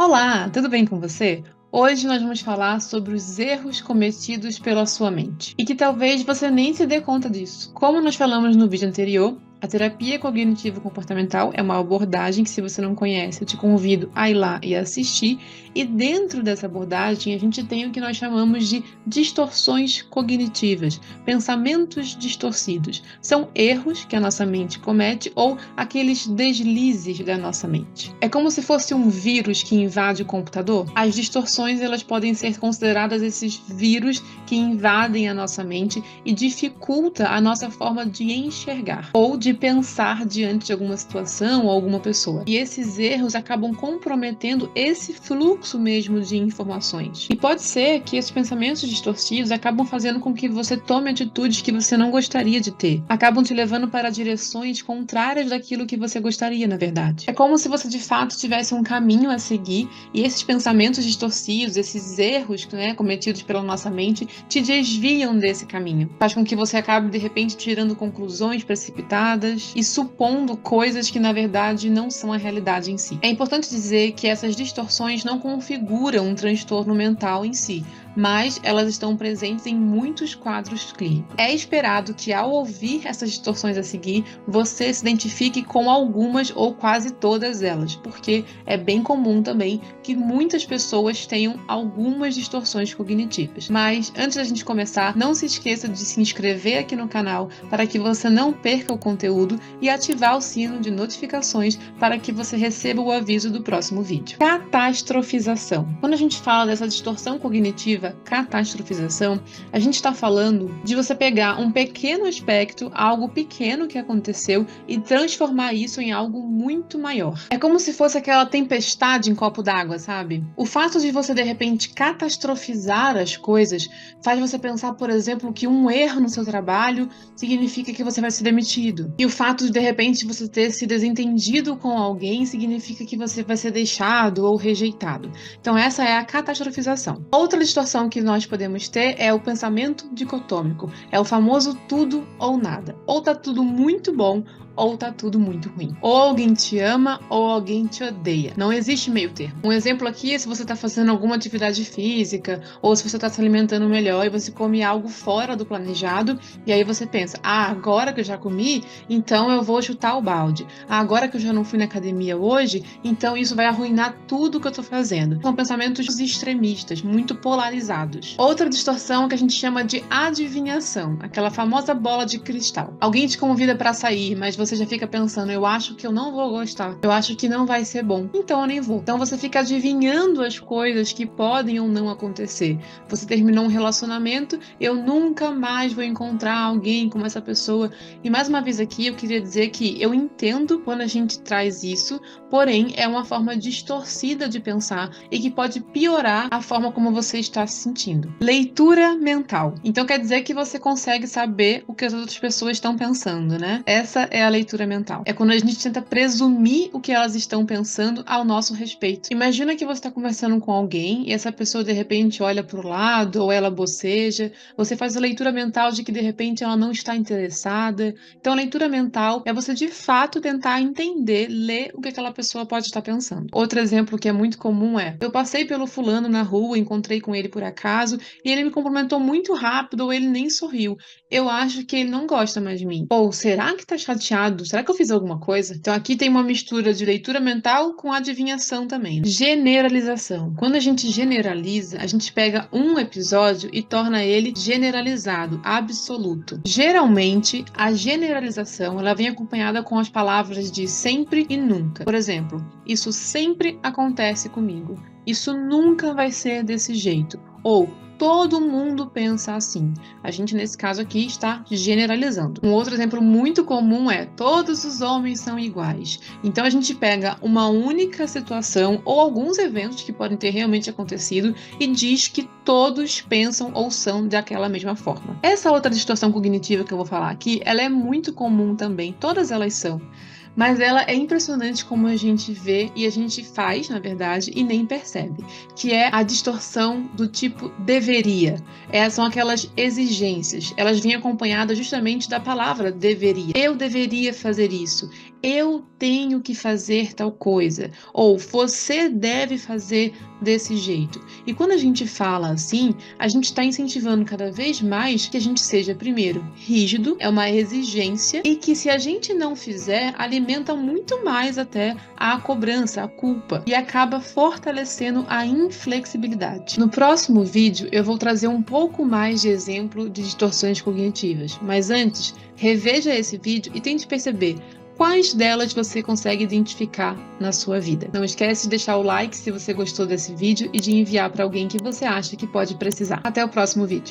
Olá, tudo bem com você? Hoje nós vamos falar sobre os erros cometidos pela sua mente e que talvez você nem se dê conta disso. Como nós falamos no vídeo anterior, a terapia cognitivo-comportamental é uma abordagem que, se você não conhece, eu te convido a ir lá e assistir. E dentro dessa abordagem, a gente tem o que nós chamamos de distorções cognitivas, pensamentos distorcidos. São erros que a nossa mente comete ou aqueles deslizes da nossa mente. É como se fosse um vírus que invade o computador. As distorções, elas podem ser consideradas esses vírus que invadem a nossa mente e dificulta a nossa forma de enxergar ou de pensar diante de alguma situação ou alguma pessoa. E esses erros acabam comprometendo esse fluxo mesmo de informações. E pode ser que esses pensamentos distorcidos acabam fazendo com que você tome atitudes que você não gostaria de ter. Acabam te levando para direções contrárias daquilo que você gostaria, na verdade. É como se você de fato tivesse um caminho a seguir e esses pensamentos distorcidos, esses erros, cometidos pela nossa mente, te desviam desse caminho. Faz com que você acabe, de repente, tirando conclusões precipitadas e supondo coisas que, na verdade, não são a realidade em si. É importante dizer que essas distorções não configuram um transtorno mental em si, mas elas estão presentes em muitos quadros clínicos. É esperado que, ao ouvir essas distorções a seguir, você se identifique com algumas ou quase todas elas, porque é bem comum também que muitas pessoas tenham algumas distorções cognitivas. Mas, antes da gente começar, não se esqueça de se inscrever aqui no canal para que você não perca o conteúdo e ativar o sino de notificações para que você receba o aviso do próximo vídeo. Catastrofização. Quando a gente fala dessa distorção cognitiva, catastrofização, a gente está falando de você pegar um pequeno aspecto, algo pequeno que aconteceu, e transformar isso em algo muito maior. É como se fosse aquela tempestade em copo d'água, sabe? O fato de você, de repente, catastrofizar as coisas faz você pensar, por exemplo, que um erro no seu trabalho significa que você vai ser demitido. E o fato de repente, você ter se desentendido com alguém significa que você vai ser deixado ou rejeitado. Então, essa é a catastrofização. Outra distorção que nós podemos ter é o pensamento dicotômico. É o famoso tudo ou nada. Ou tá tudo muito bom, ou tá tudo muito ruim. Ou alguém te ama, ou alguém te odeia. Não existe meio termo. Um exemplo aqui é se você tá fazendo alguma atividade física, ou se você tá se alimentando melhor e você come algo fora do planejado, e aí você pensa, agora que eu já comi, então eu vou chutar o balde. Agora que eu já não fui na academia hoje, então isso vai arruinar tudo que eu tô fazendo. São pensamentos extremistas, muito polarizados. Outra distorção que a gente chama de adivinhação, aquela famosa bola de cristal. Alguém te convida para sair, mas você já fica pensando, eu acho que eu não vou gostar, eu acho que não vai ser bom, então eu nem vou. Então você fica adivinhando as coisas que podem ou não acontecer. Você terminou um relacionamento, eu nunca mais vou encontrar alguém como essa pessoa. E mais uma vez aqui, eu queria dizer que eu entendo quando a gente traz isso, porém é uma forma distorcida de pensar e que pode piorar a forma como você está se sentindo. Leitura mental. Então quer dizer que você consegue saber o que as outras pessoas estão pensando, né? Essa é a leitura mental. É quando a gente tenta presumir o que elas estão pensando ao nosso respeito. Imagina que você está conversando com alguém e essa pessoa de repente olha para o lado ou ela boceja. Você faz a leitura mental de que de repente ela não está interessada. Então a leitura mental é você de fato tentar entender, ler o que aquela pessoa pode estar pensando. Outro exemplo que é muito comum é: eu passei pelo fulano na rua, encontrei com ele por acaso e ele me cumprimentou muito rápido ou ele nem sorriu. Eu acho que ele não gosta mais de mim. Ou será que tá chateado? Será que eu fiz alguma coisa? Então aqui tem uma mistura de leitura mental com adivinhação também. Generalização. Quando a gente generaliza, a gente pega um episódio e torna ele generalizado, absoluto. Geralmente, a generalização ela vem acompanhada com as palavras de sempre e nunca. Por exemplo, isso sempre acontece comigo. Isso nunca vai ser desse jeito. Ou todo mundo pensa assim. A gente, nesse caso aqui, está generalizando. Um outro exemplo muito comum é: todos os homens são iguais. Então a gente pega uma única situação ou alguns eventos que podem ter realmente acontecido e diz que todos pensam ou são daquela mesma forma. Essa outra distorção cognitiva que eu vou falar aqui, ela é muito comum também. Todas elas são. Mas ela é impressionante como a gente vê e a gente faz, na verdade, e nem percebe, que é a distorção do tipo deveria. São aquelas exigências. Elas vêm acompanhadas justamente da palavra deveria. Eu deveria fazer isso. eu tenho que fazer tal coisa, ou você deve fazer desse jeito. E quando a gente fala assim, a gente está incentivando cada vez mais que a gente seja, primeiro, rígido, é uma exigência, e que se a gente não fizer, alimenta muito mais até a cobrança, a culpa, e acaba fortalecendo a inflexibilidade. No próximo vídeo, eu vou trazer um pouco mais de exemplo de distorções cognitivas, mas antes, reveja esse vídeo e tente perceber quais delas você consegue identificar na sua vida. Não esquece de deixar o like se você gostou desse vídeo e de enviar para alguém que você acha que pode precisar. Até o próximo vídeo.